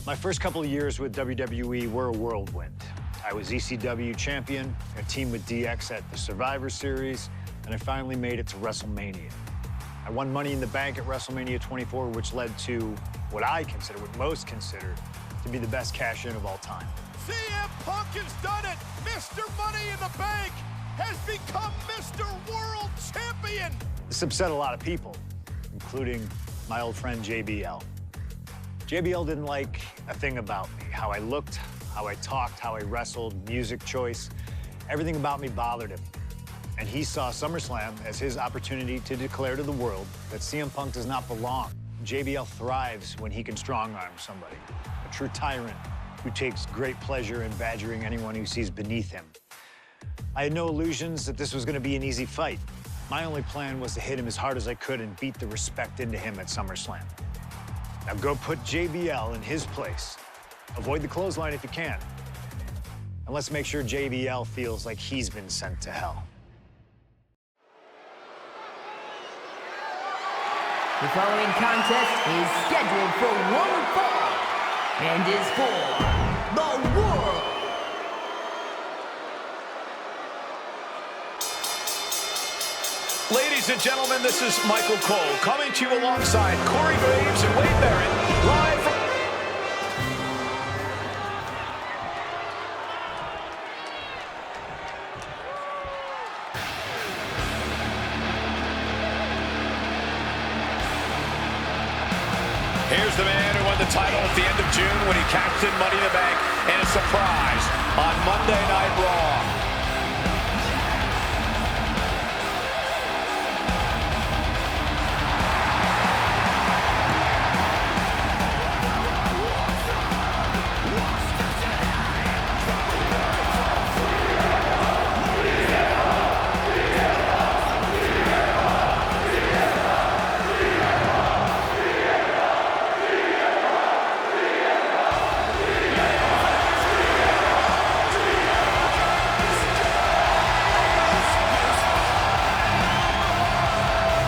My first couple of years with WWE were a whirlwind. I was ECW champion, I teamed with DX at the Survivor Series, and I finally made it to WrestleMania. I won Money in the Bank at WrestleMania 24, which led to what most consider to be the best cash-in of all time. CM Punk has done it! Mr. Money in the Bank has become Mr. World Champion! This upset a lot of people, including my old friend JBL. JBL didn't like a thing about me, how I looked, how I talked, how I wrestled, music choice. Everything about me bothered him. And he saw SummerSlam as his opportunity to declare to the world that CM Punk does not belong. JBL thrives when he can strong-arm somebody, a true tyrant who takes great pleasure in badgering anyone who sees beneath him. I had no illusions that this was going to be an easy fight. My only plan was to hit him as hard as I could and beat the respect into him at SummerSlam. Now go put JBL in his place. Avoid the clothesline if you can. And let's make sure JBL feels like he's been sent to hell. The following contest is scheduled for one fall and is for the world. Ladies and gentlemen, this is Michael Cole coming to you alongside Corey Graves and Wade Barrett, live from... Here's the man who won the title at the end of June when he cashed in Money in the Bank and a surprise on Monday Night Raw.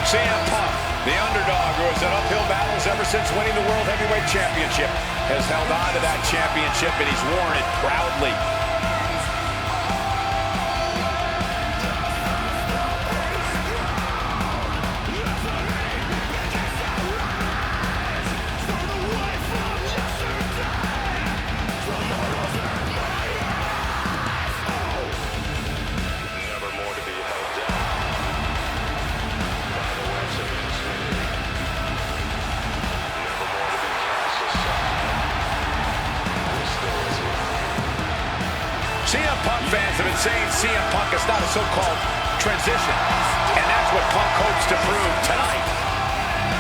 CM Punk, the underdog who has done uphill battles ever since winning the World Heavyweight Championship, has held on to that championship and he's worn it proudly. CM Punk fans have been saying CM Punk is not a so-called transition, and that's what Punk hopes to prove tonight.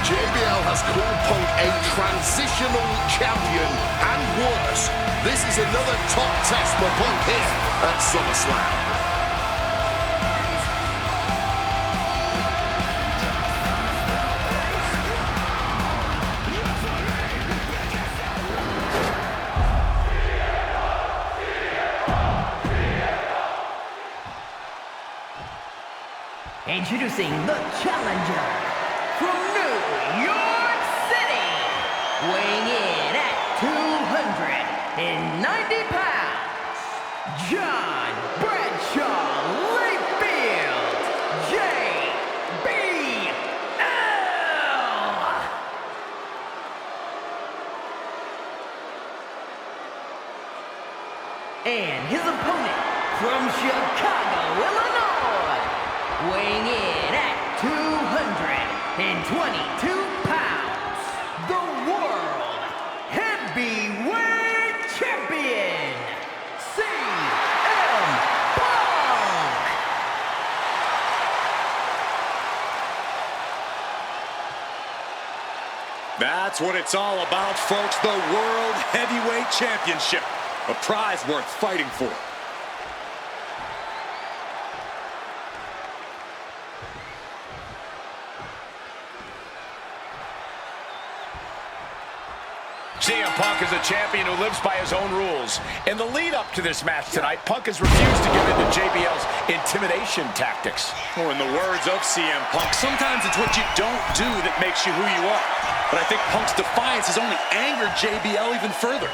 JBL has called Punk a transitional champion, and worse, this is another top test for Punk here at SummerSlam. Introducing the challenger from New York City, weighing in at 290 pounds, John Bradshaw Layfield, JBL. And his opponent from Chicago, Illinois, weighing in at 222 pounds, the World Heavyweight Champion, CM Punk! That's what it's all about, folks. The World Heavyweight Championship. A prize worth fighting for. CM Punk is a champion who lives by his own rules. In the lead-up to this match tonight, Punk has refused to give in to JBL's intimidation tactics. Or in the words of CM Punk, sometimes it's what you don't do that makes you who you are. But I think Punk's defiance has only angered JBL even further.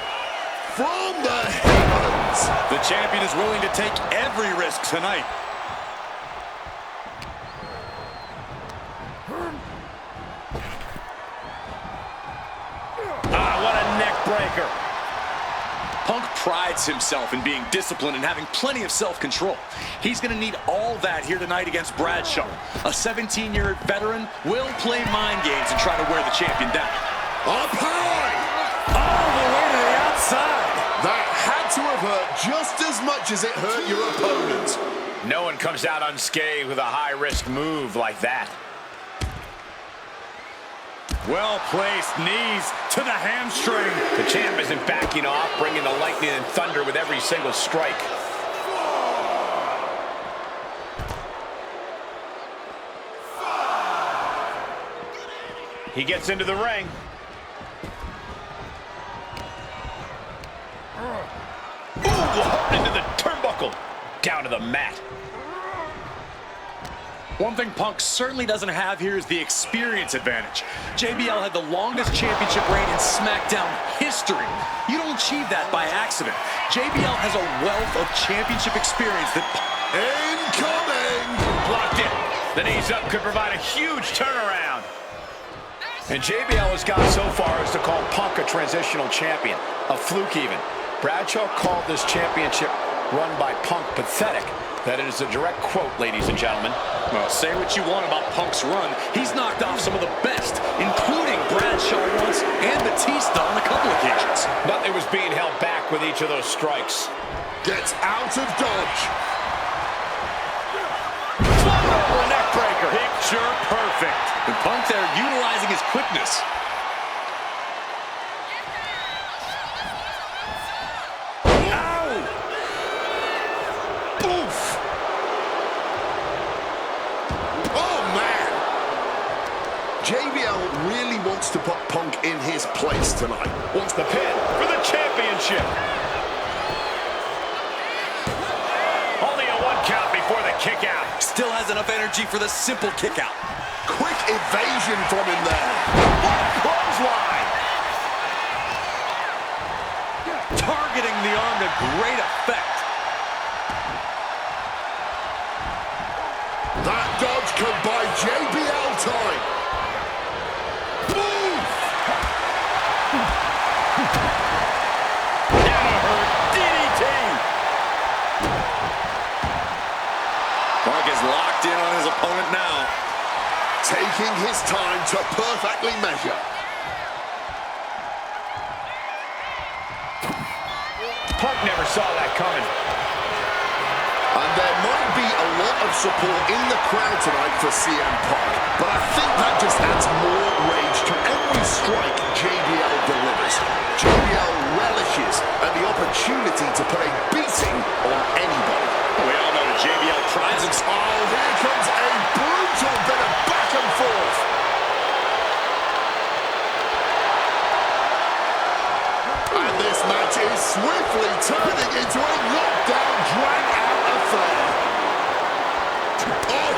From the heavens, the champion is willing to take every risk tonight. What a neck breaker. Punk prides himself in being disciplined and having plenty of self-control. He's going to need all that here tonight against Bradshaw. A 17-year veteran will play mind games and try to wear the champion down. up high. All the way to the outside. That had to have hurt just as much as it hurt your opponent. No one comes out unscathed with a high-risk move like that. Well-placed knees to the hamstring. The champ isn't backing off, bringing the lightning and thunder with every single strike. He gets into the ring. Ooh, hooked into the turnbuckle. Down to the mat. One thing Punk certainly doesn't have here is the experience advantage. JBL had the longest championship reign in SmackDown history. You don't achieve that by accident. JBL has a wealth of championship experience that... Incoming! Blocked it. The knees up could provide a huge turnaround. And JBL has gone so far as to call Punk a transitional champion. A fluke even. Bradshaw called this championship run by Punk pathetic. That is a direct quote, ladies and gentlemen. Well, say what you want about Punk's run. He's knocked off some of the best, including Bradshaw once and Batista on a couple occasions. Nothing was being held back with each of those strikes. Gets out of dodge. Oh, a neck breaker. Picture perfect. And Punk there utilizing his quickness. JBL really wants to put Punk in his place tonight. Wants the pin for the championship. Only a 1 count before the kick out. Still has enough energy for the simple kick out. Quick evasion from him there. What a clothesline. Targeting the arm to great effect. That dodge could buy JBL time. Punk is locked in on his opponent now. Taking his time to perfectly measure. Punk never saw that coming. And there might be a lot of support in the crowd tonight for CM Punk, but I think that just adds more rage to every strike JBL delivers. JBL relishes at the opportunity to put a beating on anybody. We all know that JBL prides himself. Oh, here comes a brutal bit of back and forth. And this match is swiftly turning into a knockdown, drag-out affair. Oh!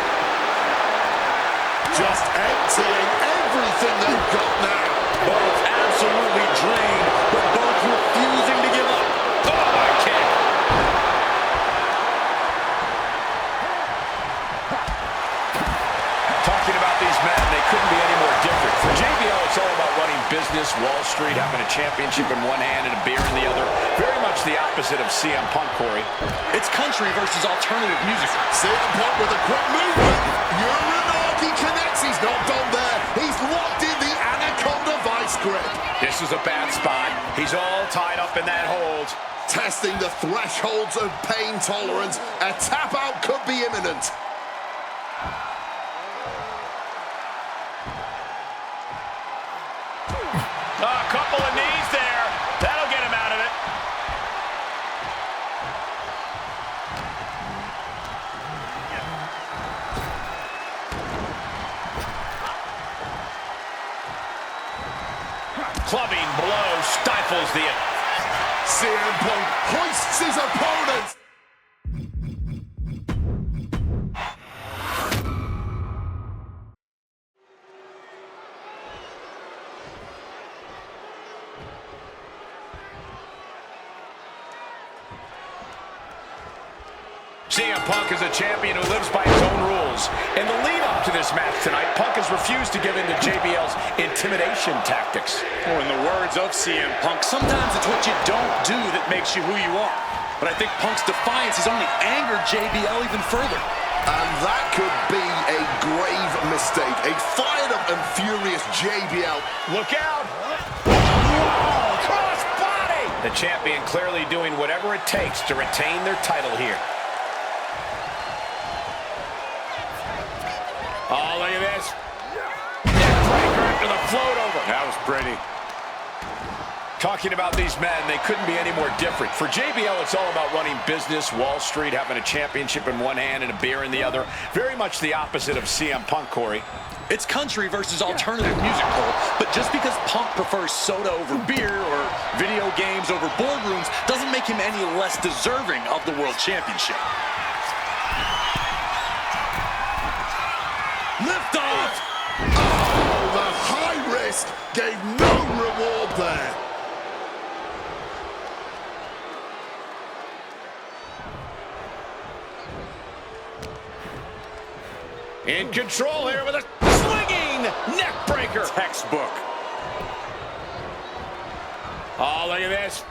Just emptying everything they've got now. Both absolutely drained, but both refusing to give up. Oh, my kick. Talking about these men, they couldn't be any more different. For JBL, it's all about running business, Wall Street, having a championship in one hand and a beer in the other. Very much the opposite of CM Punk, Corey. It's country versus alternative music. CM Punk with a quick movement. Uranagi connects. He's not done there. He's locked in the Anaconda vice grip. This is a bad spot. He's all tied up in that hold. Testing the thresholds of pain tolerance. A tap out could be imminent. A couple of knees there. That'll get him out of it. Clubbing blow. Stop. is the... CM Punk hoists his opponent. CM Punk is a champion who lives by his own rules. In the lead-up to this match tonight, Punk has refused to give in to JBL's intimidation tactics. Or in the words of CM Punk, sometimes it's what you don't do that makes you who you are. But I think Punk's defiance has only angered JBL even further. And that could be a grave mistake. A fired-up and furious JBL. Look out! Whoa! Cross body! The champion clearly doing whatever it takes to retain their title here. Oh, look at this. Neckbreaker after the float over. That was pretty. Talking about these men, they couldn't be any more different. For JBL, it's all about running business, Wall Street, having a championship in one hand and a beer in the other. Very much the opposite of CM Punk, Corey. It's country versus alternative music, Cole. But just because Punk prefers soda over beer or video games over boardrooms doesn't make him any less deserving of the World Championship. Lift off! Oh, the high risk gave no reward there. In control here with a swinging neck breaker. Textbook. Oh, look at this.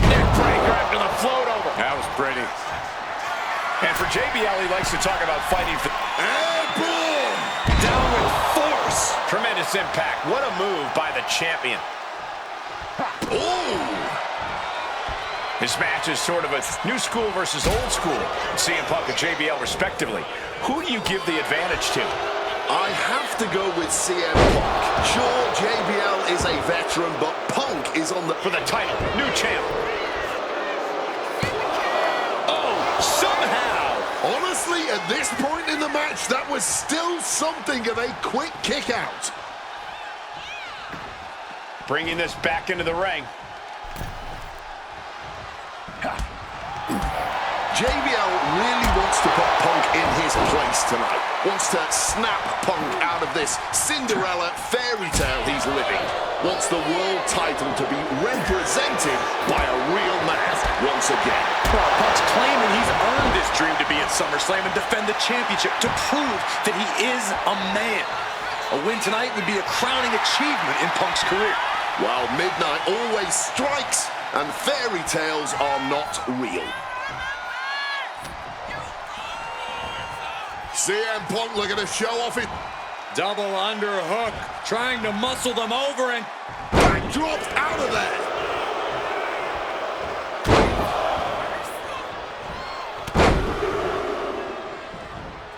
Neck breaker after the float over. That was pretty. And for JBL, he likes to talk about fighting for... And boom! Down with force. Tremendous impact. What a move by the champion. Ooh! This match is sort of a new school versus old school. CM Punk and JBL respectively. Who do you give the advantage to? I have to go with CM Punk. Sure, JBL is a veteran, but Punk is on the... For the title, new champ. Oh, somehow! Honestly, at this point in the match, that was still something of a quick kick out. Bringing this back into the ring. JBL really wants to put Punk in his place tonight. Wants to snap Punk out of this Cinderella fairy tale he's living. Wants the world title to be represented by a real man once again. Well, Punk's claiming he's earned this dream to be at SummerSlam and defend the championship to prove that he is a man. A win tonight would be a crowning achievement in Punk's career. While midnight always strikes and fairy tales are not real. CM Punk looking to show off it. Double underhook, trying to muscle them over and... Back dropped out of there.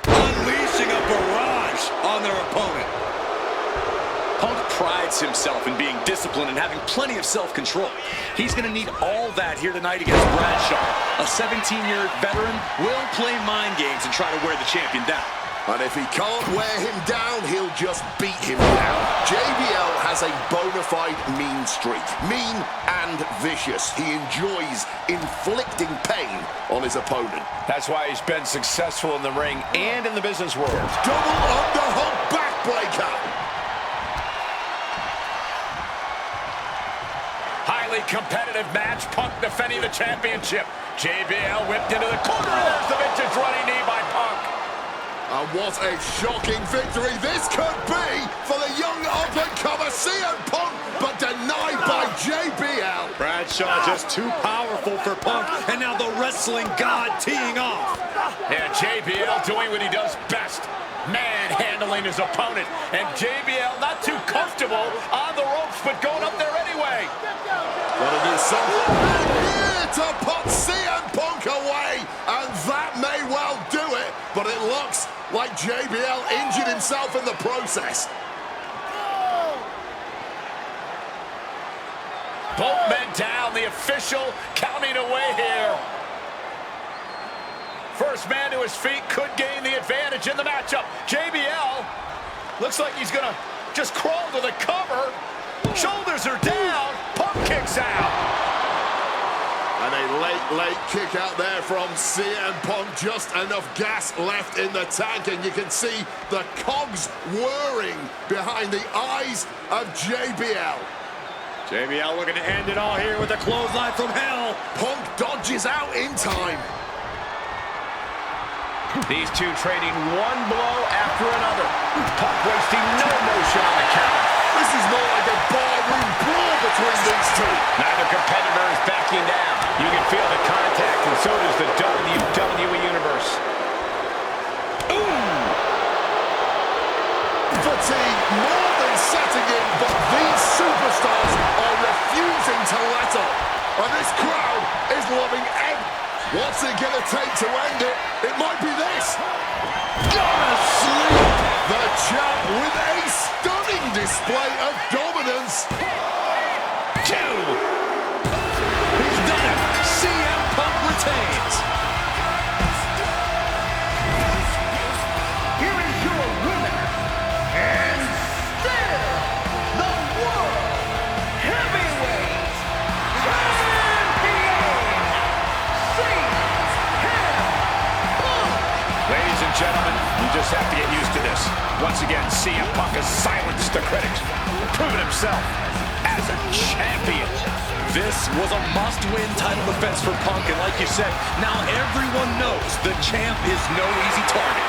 Unleashing a barrage on their opponent. Punk prides himself in being disciplined and having plenty of self-control. He's going to need all that here tonight against Bradshaw. A 17-year veteran will play mind games and try to wear the champion down. And if he can't wear him down, he'll just beat him down. JBL has a bona fide mean streak. Mean and vicious. He enjoys inflicting pain on his opponent. That's why he's been successful in the ring and in the business world. Double underhook backbreaker. Highly competitive match. Punk defending the championship. JBL whipped into the corner. There's the vintage running knee by Punk. And what a shocking victory this could be for the young up-and-comer CM Punk, but denied by JBL. Bradshaw just too powerful for Punk, and now the wrestling god teeing off. Yeah, JBL doing what he does best. Manhandling his opponent. And JBL not too comfortable on the ropes, but going up there anyway. Gotta do something here to put CM Punk away, and that may well do it, but it looks like JBL injured himself in the process. Both men down, the official counting away here. First man to his feet could gain the advantage in the matchup. JBL looks like he's gonna just crawl to the cover. Shoulders are down. Kicks out. And a late kick out there from CM Punk. Just enough gas left in the tank, and you can see the cogs whirring behind the eyes of JBL. JBL looking to end it all here with a clothesline from hell. Punk dodges out in time. These two trading one blow after another. Punk wasting no motion on the counter. This is more like a barroom brawl between these two. Neither competitor is backing down. You can feel the contact, and so does the WWE Universe. Ooh! Fatigue more than setting in, but these superstars are refusing to let up. And this crowd is loving every... What's it gonna take to end it? It might be this. Gonna sleep. The champ with a stunning display of dominance. 2. He's done it. CM Punk retains. Here is your winner, and still the World Heavyweight Champion, CM Punk. Ladies and gentlemen, you just have to get used to this. Once again, CM Punk has silenced the critics, proven himself as a champion. This was a must-win title defense for Punk, and like you said, now everyone knows the champ is no easy target.